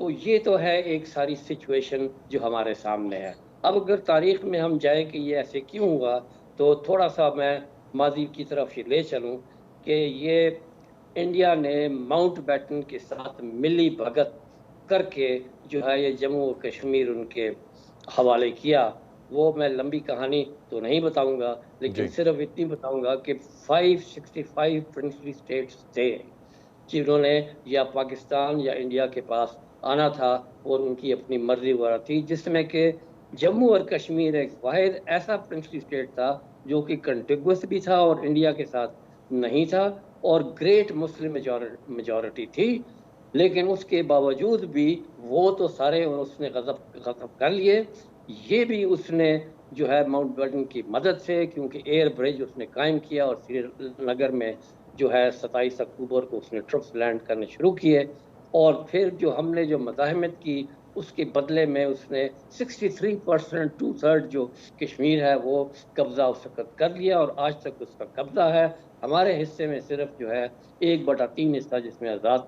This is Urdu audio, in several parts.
تو یہ تو ہے ایک ساری سچویشن جو ہمارے سامنے ہے. اب اگر تاریخ میں ہم جائیں کہ یہ ایسے کیوں ہوا تو تھوڑا سا میں ماضی کی طرف یہ لے چلوں کہ یہ انڈیا نے ماؤنٹ بیٹن کے ساتھ ملی بھگت کر کے جو ہے یہ جموں و کشمیر ان کے حوالے کیا. وہ میں لمبی کہانی تو نہیں بتاؤں گا, لیکن صرف اتنی بتاؤں گا کہ 565 پرنسلی اسٹیٹس تھے جنہوں نے یا پاکستان یا انڈیا کے پاس آنا تھا اور ان کی اپنی مرضی وغیرہ تھی, جس میں کہ جموں اور کشمیر ایک واحد ایسا پرنسلی اسٹیٹ تھا جو کہ کنٹیگوس بھی تھا اور انڈیا کے ساتھ نہیں تھا اور گریٹ مسلم میجورٹی تھی. لیکن اس کے باوجود بھی وہ تو سارے اس نے غضب کر لیے. یہ بھی اس نے جو ہے ماؤنٹ بیٹن کی مدد سے, کیونکہ ایئر برج اس نے قائم کیا اور سری نگر میں جو ہے 27 اکتوبر کو اس نے ٹرپس لینڈ کرنے شروع کیے, اور پھر جو ہم نے جو مزاحمت کی اس کے بدلے میں اس نے 63% 2/3 جو کشمیر ہے وہ قبضہ اس وقت کر لیا, اور آج تک اس کا قبضہ ہے. ہمارے حصے میں صرف جو ہے 1/3 حصہ جس میں آزاد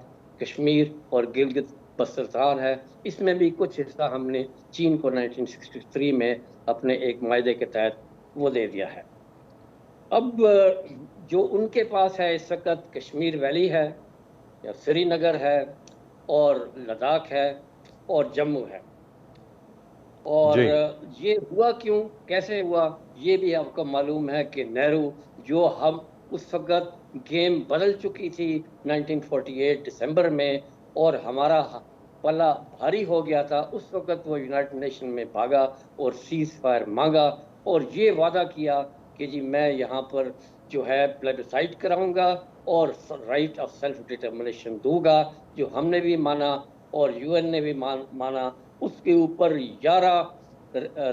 کشمیر اور گلگت بلتستان ہے, اس میں بھی کچھ حصہ ہم نے چین کو 1963 میں اپنے ایک معاہدے کے تحت وہ دے دیا ہے. اب جو ان کے پاس ہے اس وقت کشمیر ویلی ہے یا سری نگر ہے اور لداخ ہے اور جموں ہے, اور یہ ہوا کیوں, کیسے ہوا, یہ بھی آپ کو معلوم ہے کہ نہرو جو ہم اس وقت گیم بدل چکی تھی 1948 دسمبر میں اور ہمارا پلہ بھاری ہو گیا تھا, اس وقت وہ یونائٹڈ نیشن میں بھاگا اور سیز فائر مانگا اور یہ وعدہ کیا کہ جی میں یہاں پر جو ہے پلیبسائٹ کراؤں گا اور رائٹ آف سیلف ڈٹرمنیشن دوں گا, جو ہم نے بھی مانا اور یو این نے بھی مانا. اس کے اوپر 11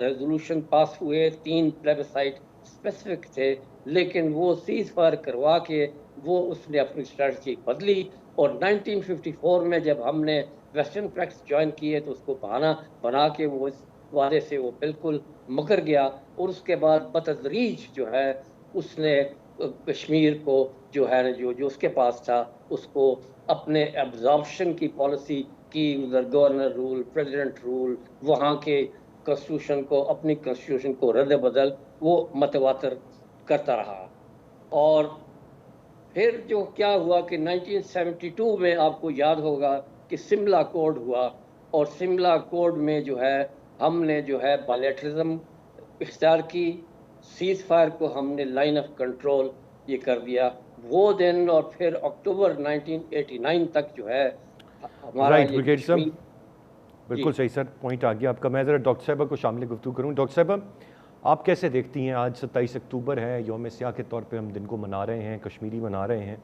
ریزولوشن پاس ہوئے, 3 پلیبسائٹ اسپیسیفک تھے, لیکن وہ سیز فائر کروا کے وہ اس نے اپنی اسٹریٹجی بدلی, اور 1954 میں جب ہم نے ویسٹرن فلیگس جوائن کیے تو اس کو بہانہ بنا کے وہ اس وعدے سے وہ بالکل مکر گیا, اور اس کے بعد بتدریج جو ہے اس نے کشمیر کو جو ہے جو اس کے پاس تھا اس کو اپنے ایبزارپشن کی پالیسی کی, گورنر رول, پریزیڈنٹ رول, وہاں کے کنسٹیٹیوشن کو, اپنی کنسٹیٹیوشن کو رد بدل وہ متواتر کرتا رہا. اور پھر جو کیا ہوا کہ 1972 میں آپ کو یاد ہوگا کہ سملا کوڈ ہوا, اور سملا کوڈ میں جو ہے ہم نے جو ہے بائلیٹرزم اختیار کی, سیز فائر کو ہم نے لائن آف کنٹرول یہ کر دیا وہ دن, اور پھر اکتوبر 1989 تک جو ہے ہمارا یہ کشمیر. بالکل صحیح سر, پوائنٹ آ گیا آپ کا. میں ذرا ڈاکٹر صاحبہ کو شامل گفتگو کروں. ڈاکٹر صاحبہ آپ کیسے دیکھتی ہیں, آج 27 اکتوبر ہے, یوم سیاہ کے طور پہ ہم دن کو منا رہے ہیں, کشمیری منا رہے ہیں,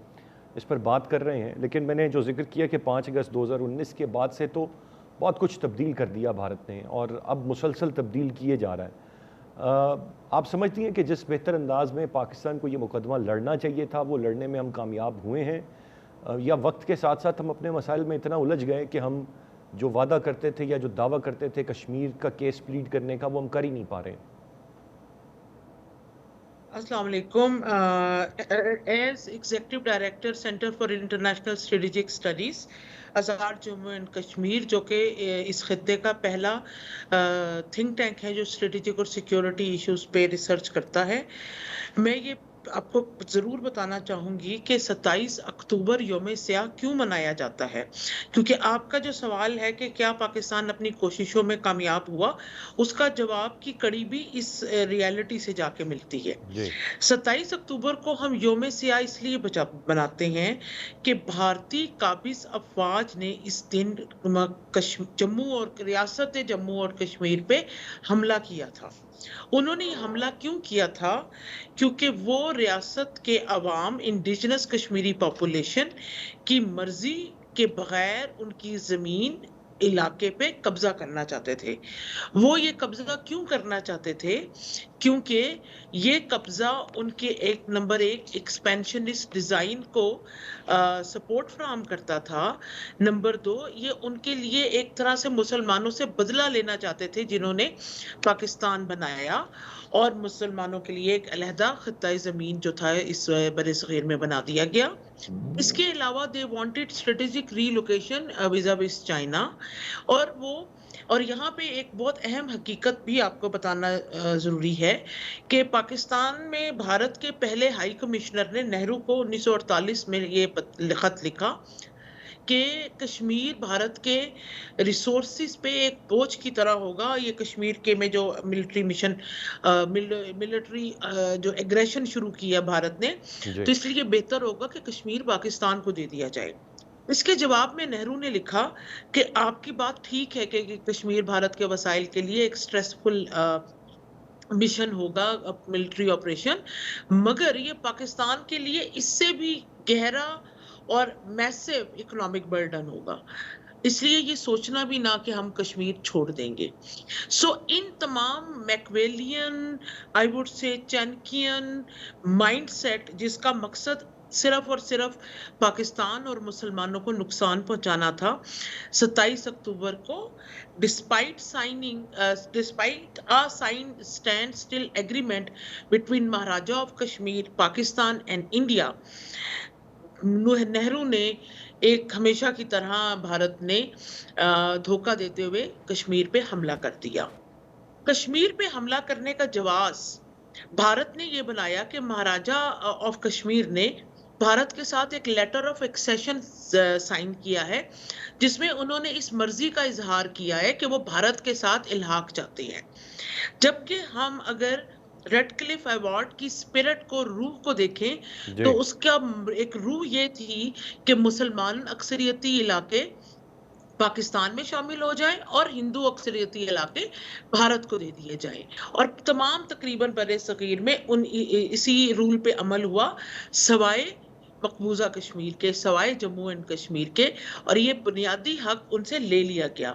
اس پر بات کر رہے ہیں, لیکن میں نے جو ذکر کیا کہ 5 اگست 2019 کے بعد سے تو بہت کچھ تبدیل کر دیا بھارت نے, اور اب مسلسل تبدیل کیے جا رہا ہے. آپ سمجھتی ہیں کہ جس بہتر انداز میں پاکستان کو یہ مقدمہ لڑنا چاہیے تھا وہ لڑنے میں ہم کامیاب ہوئے ہیں, یا وقت کے ساتھ ساتھ ہم اپنے مسائل میں اتنا الجھ گئے کہ ہم جو وعدہ کرتے تھے یا جو دعویٰ کرتے تھے کشمیر کا کیس پلیڈ کرنے کا وہ ہم کر ہی نہیں پا رہے ہیں؟ السلام علیکم. As executive director centre for international strategic studies Azad Jammu and Kashmir, جو کہ اس خطے کا پہلا تھنک ٹینک ہے جو اسٹریٹجک اور سیکیورٹی ایشوز پہ ریسرچ کرتا ہے, میں یہ آپ کو ضرور بتانا چاہوں گی کہ 27 اکتوبر یوم سیاہ کیوں منایا جاتا ہے, کیونکہ آپ کا جو سوال ہے کہ کیا پاکستان اپنی کوششوں میں کامیاب ہوا, اس کا جواب کی کڑی بھی اس ریالٹی سے جا کے ملتی ہے. 27 اکتوبر کو ہم یوم سیاہ اس لیے بناتے ہیں کہ بھارتی قابض افواج نے اس دن جموں اور ریاست جموں اور کشمیر پہ حملہ کیا تھا. انہوں نے حملہ کیوں کیا تھا؟ کیونکہ وہ ریاست کے عوام, انڈیجنس کشمیری پاپولیشن کی مرضی کے بغیر ان کی زمین علاقے پہ قبضہ کرنا چاہتے تھے. وہ یہ قبضہ کیوں کرنا چاہتے تھے؟ کیونکہ یہ قبضہ ان کے نمبر ایک ایکسپینشنسٹ ڈیزائن کو سپورٹ فراہم کرتا تھا, نمبر 2 یہ ان کے لیے ایک طرح سے مسلمانوں سے بدلہ لینا چاہتے تھے جنہوں نے پاکستان بنایا, اور مسلمانوں کے لیے ایک علیحدہ خطۂ زمین جو تھا اس بر صغیر میں بنا دیا گیا. اس کے علاوہ they wanted strategic relocation vis-a-vis China, اور یہاں پہ ایک بہت اہم حقیقت بھی آپ کو بتانا ضروری ہے کہ پاکستان میں بھارت کے پہلے ہائی کمشنر نے نہرو کو 1948 میں یہ خط لکھا کہ کشمیر بھارت کے ریسورسز پہ ایک بوجھ کی طرح ہوگا، یہ کشمیر کے میں جو ملٹری مشن ملٹری جو ایگریشن شروع کیا بھارت نے، تو اس لیے بہتر ہوگا کہ کشمیر پاکستان کو دے دیا جائے۔ اس کے جواب میں نہرو نے لکھا کہ آپ کی بات ٹھیک ہے کہ کشمیر بھارت کے وسائل کے لیے ایک سٹریسفل مشن ہوگا ملٹری آپریشن، مگر یہ پاکستان کے لیے اس سے بھی گہرا اور میسو اکنامک برڈن ہوگا، اس لیے یہ سوچنا بھی نہ کہ ہم کشمیر چھوڑ دیں گے۔ سو ان تمام میکویلین I would say چینکین mind set جس کا مقصد صرف اور صرف پاکستان اور مسلمانوں کو نقصان پہنچانا تھا، 27 اکتوبر کو despite signed stand still agreement between Maharaja of Kashmir Pakistan and India, Nehru نے ایک ہمیشہ کی طرح بھارت نے دھوکہ دیتے ہوئے کشمیر پہ حملہ کر دیا۔ کشمیر پہ حملہ کرنے کا جواز بھارت نے یہ بنایا کہ مہاراجا آف کشمیر نے بھارت کے ساتھ ایک لیٹر آف ایکسیشن سائن کیا ہے، جس میں انہوں نے اس مرضی کا اظہار کیا ہے کہ وہ بھارت کے ساتھ الحاق چاہتے ہیں، جبکہ ہم اگر ریڈ کلف ایوارڈ کی اسپرٹ کو، روح کو دیکھیں تو اس کا ایک روح یہ تھی کہ مسلمان اکثریتی علاقے پاکستان میں شامل ہو جائیں اور ہندو اکثریتی علاقے بھارت کو دے دیے جائیں، اور تمام تقریباً بر صغیر میں اسی رول پہ عمل ہوا سوائے مقبوضہ کشمیر کے، سوائے جموں اینڈ کشمیر کے، اور یہ بنیادی حق ان سے لے لیا گیا۔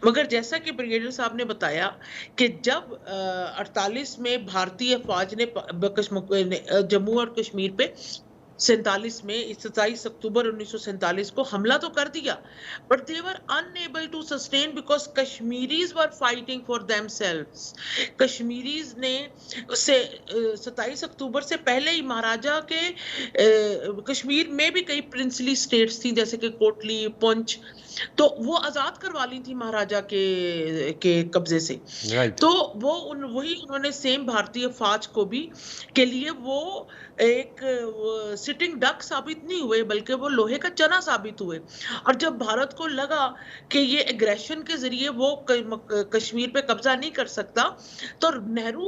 مگر جیسا کہ بریگیڈیئر صاحب نے بتایا کہ جب 48 میں بھارتی افواج نے جموں اور کشمیر پہ 27 اکتوبر 1947 کو حملہ تو کر دیا، but they were unable to sustain because Kashmiris were fighting for themselves۔ Kashmiris نے 27 اکتوبر سے پہلے ہی مہاراجا کے کشمیر میں بھی کئی پرنسلی سٹیٹس تھیں جیسے کہ کوٹلی، پونچھ، تو وہ آزاد کروا لی تھی مہاراجا کے قبضے سے، تو وہی انہوں نے سیم بھارتی افواج کو بھی کے لیے وہ ایک سٹنگ ڈک ثابت نہیں ہوئے بلکہ وہ لوہے کا چنا ثابت ہوئے، اور جب بھارت کو لگا کہ یہ ایگریشن کے ذریعے وہ کشمیر پہ قبضہ نہیں کر سکتا، تو نہرو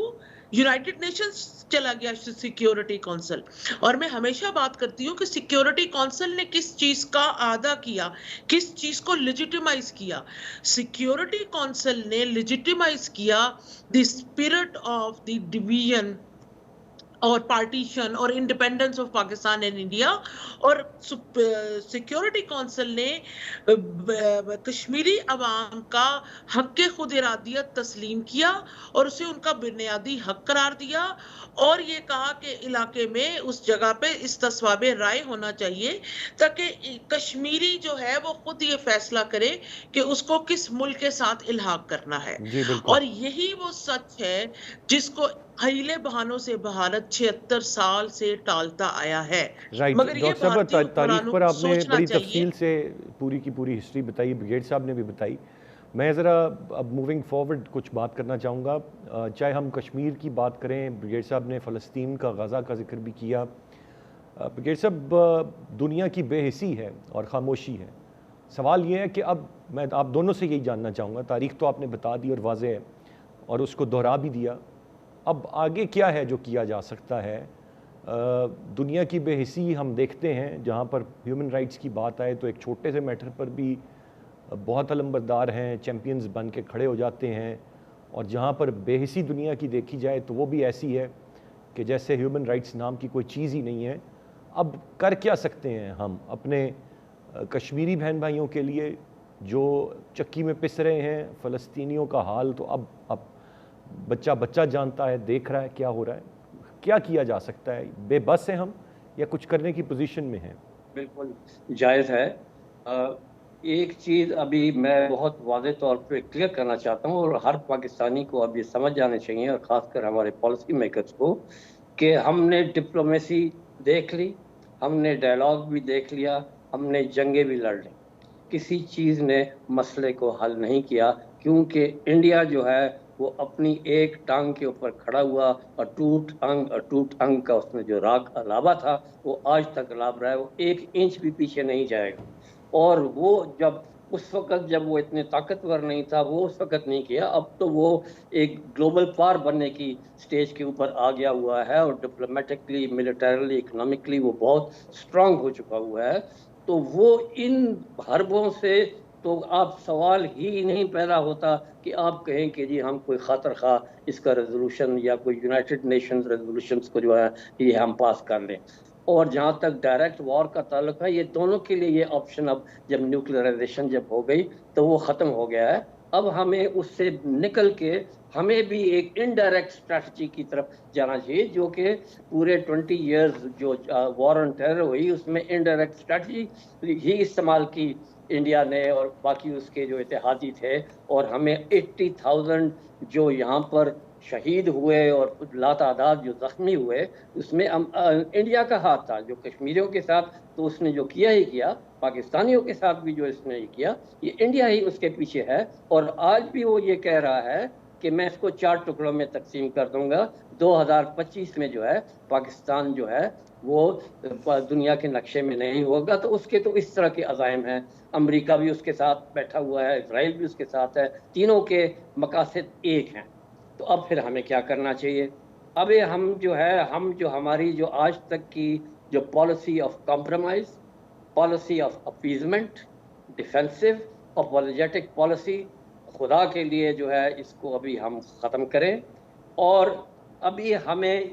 یونائٹڈ نیشنز چلا گیا سیکیورٹی کونسل، اور میں ہمیشہ بات کرتی ہوں کہ سیکیورٹی کونسل نے کس چیز کا اعادہ کیا، کس چیز کو لیجیٹیمائز کیا؟ سیکیورٹی کونسل نے لیجیٹیمائز کیا the spirit of the division اور پارٹیشن اور independence of Pakistan and India, اور سیکیورٹی کونسل نے کشمیری عوام کا حق خود ارادیت تسلیم کیا اور اسے ان کا بنیادی حق قرار دیا، اور یہ کہا کہ علاقے میں اس جگہ پہ استصواب رائے ہونا چاہیے تاکہ کشمیری جو ہے وہ خود یہ فیصلہ کرے کہ اس کو کس ملک کے ساتھ الحاق کرنا ہے، اور یہی وہ سچ ہے جس کو ہیلے بہانوں سے بھارت 76 سال سے ٹالتا آیا ہے۔ مگر یہ تاریخ پر آپ نے بڑی تفصیل سے پوری کی پوری ہسٹری بتائی، بریگیڈ صاحب نے بھی بتائی۔ میں ذرا اب موونگ فارورڈ کچھ بات کرنا چاہوں گا، چاہے ہم کشمیر کی بات کریں، بریگیڈ صاحب نے فلسطین کا، غزہ کا ذکر بھی کیا۔ بریگیڈ صاحب، دنیا کی بے حسی ہے اور خاموشی ہے۔ سوال یہ ہے کہ اب میں آپ دونوں سے یہی جاننا چاہوں گا، تاریخ تو آپ نے بتا دی اور واضح ہے اور اس کو دہرا بھی دیا، اب آگے کیا ہے جو کیا جا سکتا ہے؟ دنیا کی بے حسی ہم دیکھتے ہیں، جہاں پر ہیومن رائٹس کی بات آئے تو ایک چھوٹے سے میٹر پر بھی بہت علمبردار ہیں، چیمپئنز بن کے کھڑے ہو جاتے ہیں، اور جہاں پر بے حسی دنیا کی دیکھی جائے تو وہ بھی ایسی ہے کہ جیسے ہیومن رائٹس نام کی کوئی چیز ہی نہیں ہے۔ اب کر کیا سکتے ہیں ہم اپنے کشمیری بہن بھائیوں کے لیے جو چکی میں پس رہے ہیں؟ فلسطینیوں کا حال تو اب بچہ جانتا ہے، دیکھ رہا ہے کیا ہو رہا ہے، کیا کیا جا سکتا ہے؟ بے بس ہیں ہم یا کچھ کرنے کی پوزیشن میں ہیں؟ بالکل جائز ہے۔ ایک چیز ابھی میں بہت واضح طور پہ کلیئر کرنا چاہتا ہوں، اور ہر پاکستانی کو اب یہ سمجھ جانے چاہیے، اور خاص کر ہمارے پالیسی میکرز کو، کہ ہم نے ڈپلومیسی دیکھ لی، ہم نے ڈائلاگ بھی دیکھ لیا, ہم نے جنگیں بھی لڑ لی, کسی چیز نے مسئلے کو حل نہیں کیا, کیونکہ انڈیا جو ہے وہ اپنی ایک ٹانگ کے اوپر کھڑا ہوا, اور ٹوٹ انگ کا اس میں جو راگ لابا تھا وہ آج تک لاب رہا ہے, وہ 1 انچ بھی پیچھے نہیں جائے گا. اور وہ اس وقت جب وہ اتنے طاقتور نہیں تھا, وہ اس وقت نہیں کیا, اب تو وہ ایک گلوبل پاور بننے کی سٹیج کے اوپر آ گیا ہوا ہے, اور ڈپلومیٹکلی, ملٹریلی, اکنامکلی وہ بہت اسٹرانگ ہو چکا ہوا ہے. تو وہ ان حربوں سے تو آپ سوال ہی نہیں پیدا ہوتا کہ آپ کہیں کہ جی ہم کوئی خاطر خواہ اس کا ریزولوشن یا کوئی یونائٹڈ نیشنز ریزولوشنز کو جو ہے یہ ہم پاس کر لیں. اور جہاں تک ڈائریکٹ وار کا تعلق ہے, یہ دونوں کے لیے یہ آپشن اب جب نیوکلرائزیشن جب ہو گئی تو وہ ختم ہو گیا ہے. اب ہمیں اس سے نکل کے ہمیں بھی ایک انڈائریکٹ اسٹریٹجی کی طرف جانا چاہیے, جو کہ پورے 20 ایئرز جو وار آن ٹیرر ہوئی اس میں انڈائریکٹ اسٹریٹجی ہی استعمال کی انڈیا نے اور باقی اس کے جو اتحادی تھے. اور ہمیں 80,000 جو یہاں پر شہید ہوئے اور لاتعداد جو زخمی ہوئے, اس میں انڈیا کا ہاتھ تھا. جو کشمیریوں کے ساتھ تو اس نے جو کیا ہی کیا, پاکستانیوں کے ساتھ بھی جو اس نے کیا, یہ انڈیا ہی اس کے پیچھے ہے. اور آج بھی وہ یہ کہہ رہا ہے کہ میں اس کو 4 ٹکڑوں میں تقسیم کر دوں گا, 2025 میں جو ہے پاکستان جو ہے وہ دنیا کے نقشے میں نہیں ہوگا. تو اس کے تو اس طرح کے عزائم ہیں, امریکہ بھی اس کے ساتھ بیٹھا ہوا ہے, اسرائیل بھی اس کے ساتھ ہے, تینوں کے مقاصد ایک ہیں. تو اب پھر ہمیں کیا کرنا چاہیے؟ اب ہم جو ہماری جو آج تک کی جو policy of compromise, policy of appeasement, defensive, apologetic policy, خدا کے لیے جو ہے اس کو ابھی ہم ختم کریں. اور ابھی ہمیں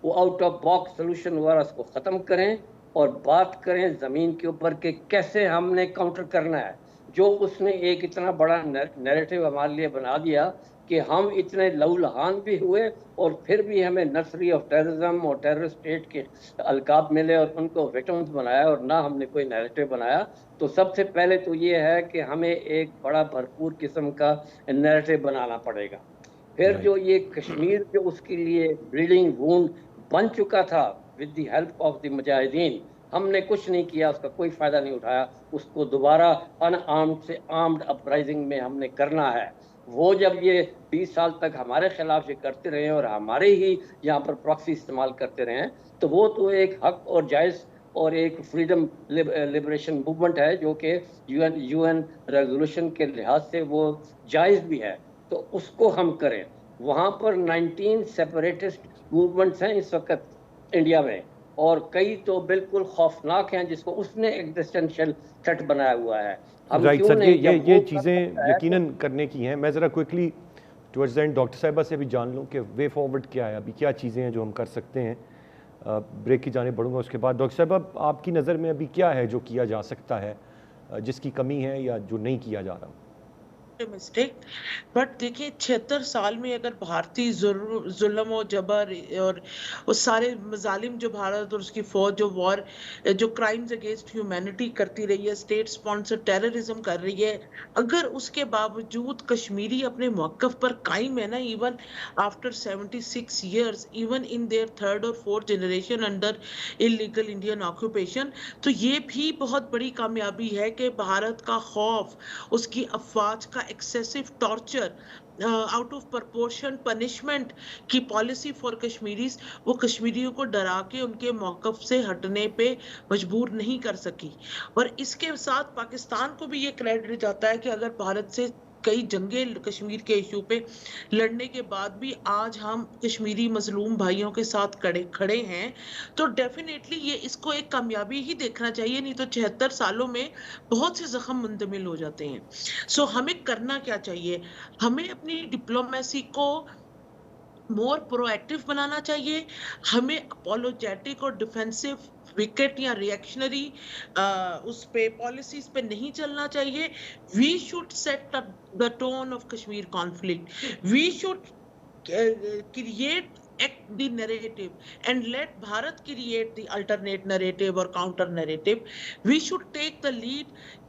وہ آؤٹ آف باکس سولوشن وغیرہ اس کو ختم کریں, اور بات کریں زمین کے اوپر کہ کیسے ہم نے کاؤنٹر کرنا ہے. جو اس نے ایک اتنا بڑا نیریٹو ہمارے لیے بنا دیا کہ ہم اتنے لہولہان بھی ہوئے, اور پھر بھی ہمیں نرسری آف ٹیررزم اور ٹیررسٹ اسٹیٹ کے القاب ملے, اور ان کو وکٹمز بنایا, اور نہ ہم نے کوئی نیریٹو بنایا. تو سب سے پہلے تو یہ ہے کہ ہمیں ایک بڑا بھرپور قسم کا نیریٹو بنانا پڑے گا. پھر جو یہ کشمیر جو اس کے لیے بلیڈنگ وونڈ بن چکا تھا with the help of the مجاہدین, ہم نے کچھ نہیں کیا, اس کا کوئی فائدہ نہیں اٹھایا. اس کو دوبارہ ان آرمڈ سے آرمڈ اپرائزنگ میں ہم نے کرنا ہے. وہ جب یہ 20 سال تک ہمارے خلاف یہ کرتے رہے اور ہمارے ہی یہاں پر پراکسی استعمال کرتے رہے, تو وہ تو ایک حق اور جائز اور ایک فریڈم لبریشن موومنٹ ہے, جو کہ یو این ریزولوشن کے لحاظ سے وہ جائز بھی ہے. تو اس کو ہم کریں. وہاں پر 19 سیپریٹسٹ موومنٹس ہیں اس وقت انڈیا میں, اور کئی تو بالکل خوفناک ہیں جس کو اس نے ایگزسٹینشیل تھریٹ بنایا ہوا ہے. رائٹ سر, یہ چیزیں یقیناً کرنے کی ہیں. میں ذرا کوئکلی ٹورڈز اینڈ ڈاکٹر صاحبہ سے بھی جان لوں کہ وے فارورڈ کیا ہے, ابھی کیا چیزیں ہیں جو ہم کر سکتے ہیں. بریک کی جانب بڑھوں گا اس کے بعد. ڈاکٹر صاحبہ, آپ کی نظر میں ابھی کیا ہے جو کیا جا سکتا ہے, جس کی کمی ہے یا جو نہیں کیا جا رہا؟ مسٹیک, بٹ دیکھیں 76 سال میں اگر بھارتی ظلم و جبر اور وہ سارے مظالم جو بھارت اور اس کی فوج جو وار جو کرائمز اگینسٹ ہیومینٹی کرتی رہی ہے, اسٹیٹ سپانسر ٹیررزم کر رہی ہے, اگر اس کے باوجود کشمیری اپنے موقف پر قائم ہے نا, even after 76 years, even in their 3rd اور 4th generation under illegal Indian occupation, تو یہ بھی بہت بڑی کامیابی ہے کہ بھارت کا خوف, اس کی افواج کا excessive torture, out of proportion punishment کی پالیسی فار کشمیریز, وہ کشمیریوں کو ڈرا کے ان کے موقف سے ہٹنے پہ مجبور نہیں کر سکی. اور اس کے ساتھ پاکستان کو بھی یہ کریڈٹ جاتا ہے کہ اگر بھارت سے کئی جنگیں کشمیر کے ایشو پہ لڑنے کے بعد بھی آج ہم کشمیری مظلوم بھائیوں کے ساتھ کھڑے ہیں, تو ڈیفینیٹلی یہ اس کو ایک کامیابی ہی دیکھنا چاہیے. نہیں تو 76 سالوں میں بہت سے زخم منتقل ہو جاتے ہیں. سو ہمیں کرنا کیا چاہیے؟ ہمیں اپنی ڈپلومیسی کو مور پرو ایکٹیو بنانا چاہیے. ہمیں اپولوجیٹک اور ڈیفینسو وکٹ یا ریئیکشنری اس پہ پالیسیز پہ نہیں چلنا چاہیے. We should set up the tone of Kashmir conflict. We should create act the narrative and let Bharat create the alternate narrative or counter narrative. We should take the lead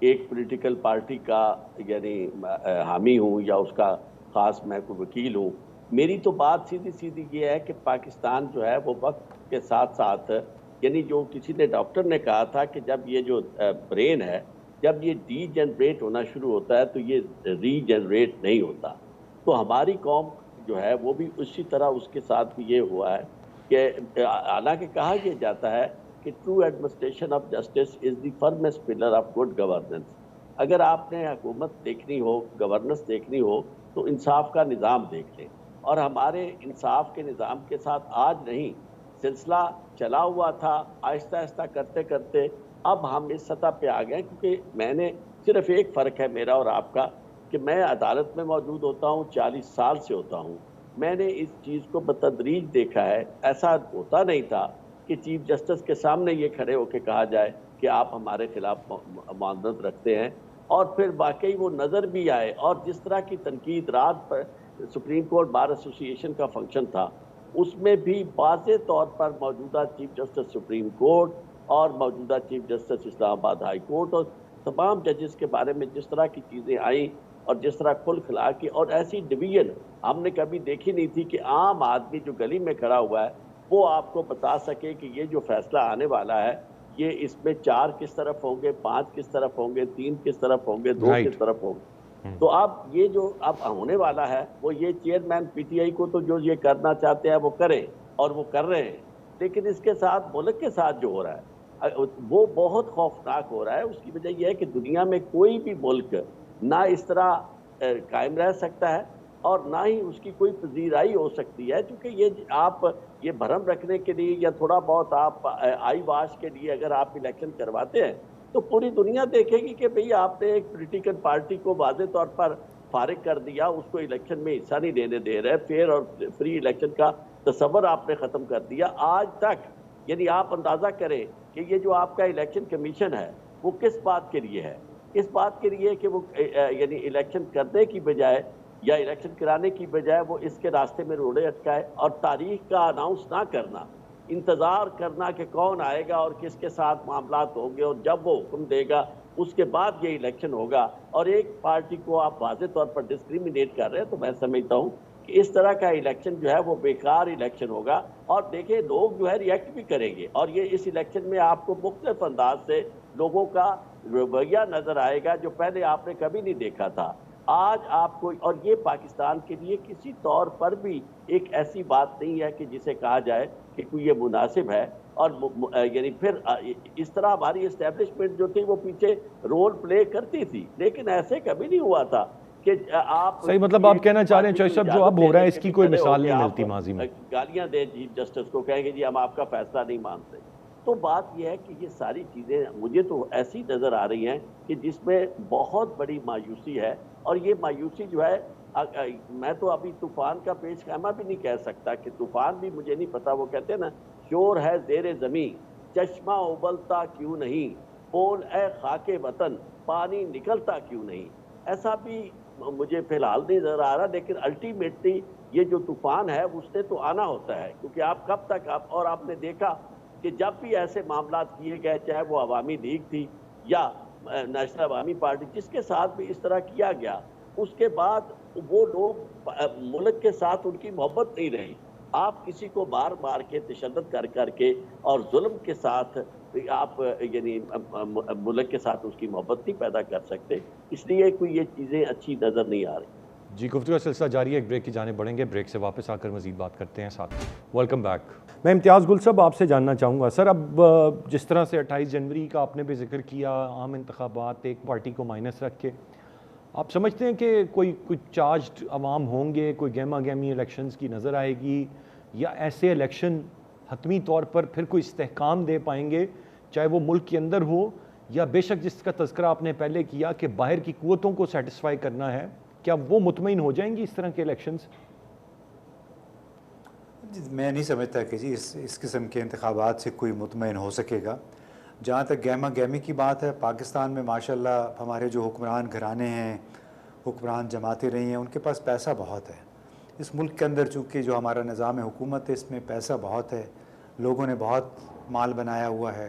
ایک پولیٹیکل پارٹی کا یعنی حامی ہوں یا اس کا خاص میں کوئی وکیل ہوں. میری تو بات سیدھی سیدھی یہ ہے کہ پاکستان جو ہے وہ وقت کے ساتھ ساتھ یعنی جو کسی نے ڈاکٹر نے کہا تھا کہ جب یہ جو برین ہے جب یہ ڈی جنریٹ ہونا شروع ہوتا ہے تو یہ ری جنریٹ نہیں ہوتا. تو ہماری قوم جو ہے وہ بھی اسی طرح اس کے ساتھ بھی یہ ہوا ہے کہ حالانکہ کہا یہ جاتا ہے کہ true administration of justice is the firmest pillar of good governance. اگر آپ نے حکومت دیکھنی ہو گورننس دیکھنی ہو تو انصاف کا نظام دیکھ لیں. اور ہمارے انصاف کے نظام کے ساتھ آج نہیں سلسلہ چلا ہوا تھا. آہستہ آہستہ کرتے کرتے اب ہم اس سطح پہ آ گئے کیونکہ میں نے صرف ایک فرق ہے میرا اور آپ کا کہ میں عدالت میں موجود ہوتا ہوں 40 سال سے ہوتا ہوں. میں نے اس چیز کو بتدریج دیکھا ہے. ایسا ہوتا نہیں تھا کہ چیف جسٹس کے سامنے یہ کھڑے ہو کے کہا جائے کہ آپ ہمارے خلاف معاونت رکھتے ہیں اور پھر واقعی وہ نظر بھی آئے. اور جس طرح کی تنقید رات پر سپریم کورٹ بار ایسوسی ایشن کا فنکشن تھا اس میں بھی واضح طور پر موجودہ چیف جسٹس سپریم کورٹ اور موجودہ چیف جسٹس اسلام آباد ہائی کورٹ اور تمام ججز کے بارے میں جس طرح کی چیزیں آئیں اور جس طرح کھل کھلا کی اور ایسی ڈویژن ہم نے کبھی دیکھی نہیں تھی کہ عام آدمی جو گلی میں کھڑا ہوا ہے وہ آپ کو بتا سکے کہ یہ جو فیصلہ آنے والا ہے یہ اس میں 4 کس طرف ہوں گے, 5 کس طرف ہوں گے, 3 کس طرف ہوں گے, 2 کس طرف ہوں گے. تو اب یہ جو اب ہونے والا ہے وہ یہ چیئرمین پی ٹی آئی کو تو جو یہ کرنا چاہتے ہیں وہ کریں اور وہ کر رہے ہیں, لیکن اس کے ساتھ ملک کے ساتھ جو ہو رہا ہے وہ بہت خوفناک ہو رہا ہے. اس کی وجہ یہ ہے کہ دنیا میں کوئی بھی ملک نہ اس طرح قائم رہ سکتا ہے اور نہ ہی اس کی کوئی پذیرائی ہو سکتی ہے, کیونکہ یہ آپ یہ بھرم رکھنے کے لیے یا تھوڑا بہت آپ آئی واش کے لیے اگر آپ الیکشن کرواتے ہیں تو پوری دنیا دیکھے گی کہ بھئی آپ نے ایک پولیٹیکل پارٹی کو واضح طور پر فارغ کر دیا, اس کو الیکشن میں حصہ نہیں دینے دے رہے, فیئر اور فری الیکشن کا تصور آپ نے ختم کر دیا. آج تک یعنی آپ اندازہ کریں کہ یہ جو آپ کا الیکشن کمیشن ہے وہ کس بات کے لیے ہے, اس بات کے لیے کہ وہ یعنی الیکشن کرنے کی بجائے یا الیکشن کرانے کی بجائے وہ اس کے راستے میں روڑے اٹکائے اور تاریخ کا اناؤنس نہ کرنا, انتظار کرنا کہ کون آئے گا اور کس کے ساتھ معاملات ہوں گے اور جب وہ حکم دے گا اس کے بعد یہ الیکشن ہوگا اور ایک پارٹی کو آپ واضح طور پر ڈسکریمنیٹ کر رہے ہیں. تو میں سمجھتا ہوں کہ اس طرح کا الیکشن جو ہے وہ بیکار الیکشن ہوگا. اور دیکھیں لوگ جو ہے ریئیکٹ بھی کریں گے اور یہ اس الیکشن میں آپ کو مختلف انداز سے لوگوں کا رویہ نظر آئے گا جو پہلے آپ نے کبھی نہیں دیکھا تھا. آج آپ کو اور یہ پاکستان کے لیے کسی طور پر بھی ایک ایسی بات نہیں ہے کہ جسے کہا جائے کہ کوئی یہ مناسب ہے. اور یعنی پھر اس طرح ہماری اسٹیبلشمنٹ جو تھی وہ پیچھے رول پلے کرتی تھی, لیکن ایسے کبھی نہیں ہوا تھا کہ آپ صحیح مطلب آپ کہنا چاہ رہے ہیں چوہدری صاحب جو اب ہو رہا ہے اس کی کوئی مثال نہیں ملتی ماضی میں. گالیاں دیں چیف جسٹس کو, کہیں گے جی ہم آپ کا فیصلہ نہیں مانتے. تو بات یہ ہے کہ یہ ساری چیزیں مجھے تو ایسی نظر آ رہی ہیں کہ جس میں بہت بڑی مایوسی ہے. اور یہ مایوسی جو ہے میں تو ابھی طوفان کا پیش خیمہ بھی نہیں کہہ سکتا کہ طوفان بھی مجھے نہیں پتا. وہ کہتے ہیں نا شور ہے زیر زمین چشمہ ابلتا کیوں نہیں, بول اے خاک وطن پانی نکلتا کیوں نہیں. ایسا بھی مجھے فی الحال نہیں نظر آ رہا, لیکن الٹیمیٹلی یہ جو طوفان ہے اس نے تو آنا ہوتا ہے, کیونکہ آپ کب تک اور آپ نے دیکھا کہ جب بھی ایسے معاملات کیے گئے چاہے وہ عوامی لیگ تھی یا نیشنل عوامی پارٹی جس کے ساتھ بھی اس طرح کیا گیا, اس کے بعد وہ لوگ ملک کے ساتھ ان کی محبت نہیں رہی. آپ کسی کو مار مار کے تشدد کر کر کے اور ظلم کے ساتھ آپ یعنی ملک کے ساتھ اس کی محبت نہیں پیدا کر سکتے. اس لیے کوئی یہ چیزیں اچھی نظر نہیں آ رہی. جی گفتگو کا سلسلہ جاری ہے, ایک بریک کی جانب بڑھیں گے, بریک سے واپس آ کر مزید بات کرتے ہیں. ساتھ ویلکم بیک. میں امتیاز گل صاحب آپ سے جاننا چاہوں گا سر, اب جس طرح سے 28 جنوری کا آپ نے بھی ذکر کیا, عام انتخابات ایک پارٹی کو مائنس رکھ کے, آپ سمجھتے ہیں کہ کوئی چارجڈ عوام ہوں گے, کوئی گہما گہمی الیکشنز کی نظر آئے گی, یا ایسے الیکشن حتمی طور پر پھر کوئی استحکام دے پائیں گے چاہے وہ ملک کے اندر ہو یا بے شک جس کا تذکرہ آپ نے پہلے کیا کہ باہر کی قوتوں کو سیٹسفائی کرنا ہے, کیا وہ مطمئن ہو جائیں گی اس طرح کے الیکشنز؟ میں نہیں سمجھتا کہ جی اس قسم کے انتخابات سے کوئی مطمئن ہو سکے گا. جہاں تک گہما گہمی کی بات ہے, پاکستان میں ماشاءاللہ ہمارے جو حکمران گھرانے ہیں, حکمران جماعتیں رہی ہیں, ان کے پاس پیسہ بہت ہے. اس ملک کے اندر چونکہ جو ہمارا نظام حکومت ہے اس میں پیسہ بہت ہے, لوگوں نے بہت مال بنایا ہوا ہے.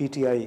PTI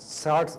60,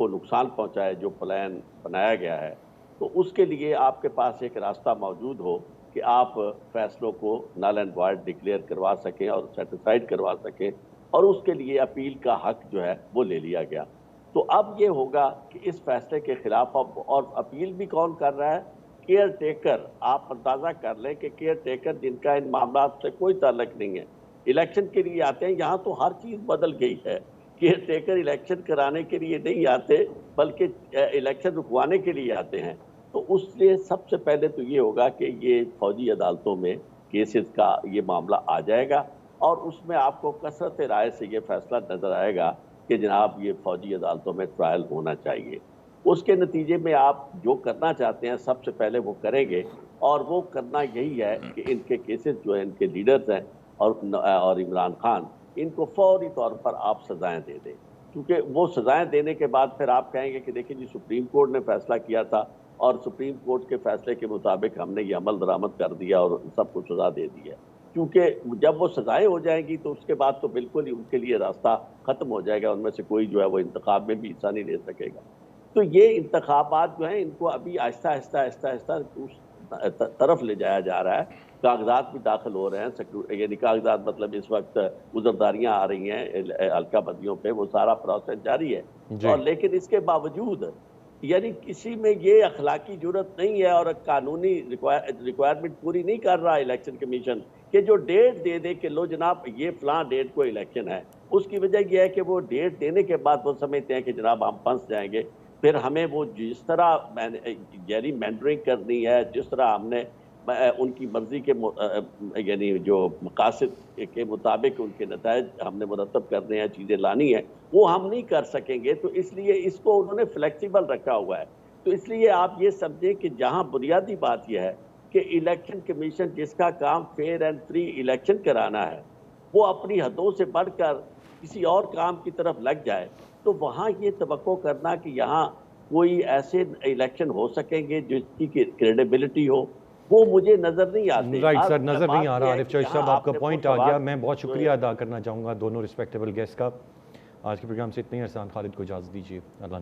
کو نقصان پہنچائے جو پلان بنایا گیا ہے، تو اس کے لیے آپ کے پاس ایک راستہ موجود ہو کہ آپ فیصلوں کو نل اینڈ وائڈ ڈکلیئر کروا سکیں اور سیٹسفائڈ کروا سکیں، اور اس کے لیے اپیل کا حق جو ہے وہ لے لیا گیا۔ تو اب یہ ہوگا کہ اس فیصلے کے خلاف اب اور اپیل بھی کون کر رہا ہے؟ Care taker. آپ اندازہ کر لیں کہ کیئر ٹیکر جن کا ان معاملات سے کوئی تعلق نہیں ہے، الیکشن کے لیے آتے ہیں۔ یہاں تو ہر چیز بدل گئی ہے، کیئر ٹیکر الیکشن کرانے کے لیے نہیں آتے بلکہ الیکشن رکوانے کے لیے آتے ہیں۔ تو اس لیے سب سے پہلے تو یہ ہوگا کہ یہ فوجی عدالتوں میں کیسز کا یہ معاملہ آ جائے گا، اور اس میں آپ کو کثرت رائے سے یہ فیصلہ نظر آئے گا کہ جناب یہ فوجی عدالتوں میں ٹرائل ہونا چاہیے۔ اس کے نتیجے میں آپ جو کرنا چاہتے ہیں سب سے پہلے وہ کریں گے، اور وہ کرنا یہی ہے کہ ان کے کیسز جو ہیں، ان کے لیڈرز ہیں اور عمران خان، ان کو فوری طور پر آپ سزائیں دے دیں، کیونکہ وہ سزائیں دینے کے بعد پھر آپ کہیں گے کہ دیکھیں جی سپریم کورٹ نے فیصلہ کیا تھا اور سپریم کورٹ کے فیصلے کے مطابق ہم نے یہ عمل درآمد کر دیا اور سب کو سزا دے دی ہے۔ کیونکہ جب وہ سزائیں ہو جائیں گی تو اس کے بعد تو بالکل ہی ان کے لیے راستہ ختم ہو جائے گا، ان میں سے کوئی جو ہے وہ انتخاب میں بھی حصہ نہیں لے سکے گا۔ تو یہ انتخابات جو ہیں ان کو ابھی آہستہ آہستہ اس طرف لے جایا جا رہا ہے۔ کاغذات بھی داخل ہو رہے ہیں، یعنی کاغذات مطلب اس وقت گزرداریاں آ رہی ہیں حلقہ بندیوں پہ، وہ سارا پروسیس جاری ہے۔ اور لیکن اس کے باوجود یعنی کسی میں یہ اخلاقی جرت نہیں ہے اور قانونی ریکوائرمنٹ پوری نہیں کر رہا الیکشن کمیشن کہ جو ڈیٹ دے دے کہ لو جناب یہ فلاں ڈیٹ کو الیکشن ہے۔ اس کی وجہ یہ ہے کہ وہ ڈیٹ دینے کے بعد وہ سمجھتے ہیں کہ جناب ہم پھنس جائیں گے، پھر ہمیں وہ جس طرح یعنی مینڈرنگ کرنی ہے، جس طرح ہم نے ان کی مرضی کے یعنی جو مقاصد کے مطابق ان کے نتائج ہم نے مرتب کرنے ہیں، چیزیں لانی ہیں، وہ ہم نہیں کر سکیں گے۔ تو اس لیے اس کو انہوں نے فلیکسیبل رکھا ہوا ہے۔ تو اس لیے آپ یہ سمجھیں کہ جہاں بنیادی بات یہ ہے کہ الیکشن کمیشن جس کا کام فیئر اینڈ فری الیکشن کرانا ہے، وہ اپنی حدوں سے بڑھ کر کسی اور کام کی طرف لگ جائے، تو وہاں یہ توقع کرنا کہ یہاں کوئی ایسے الیکشن ہو سکیں گے جس کی کریڈیبلٹی ہو، وہ مجھے نظر نہیں آتی۔ رائٹ سر، نظر نہیں آ رہا۔ عارف چوہدری صاحب آپ کا پوائنٹ آ گیا۔ میں بہت شکریہ ادا کرنا چاہوں گا دونوں ریسپیکٹیبل گیسٹ کا۔ آج کے پروگرام سے اتنے ہی، احسان خالد کو اجازت دیجیے۔ اللہ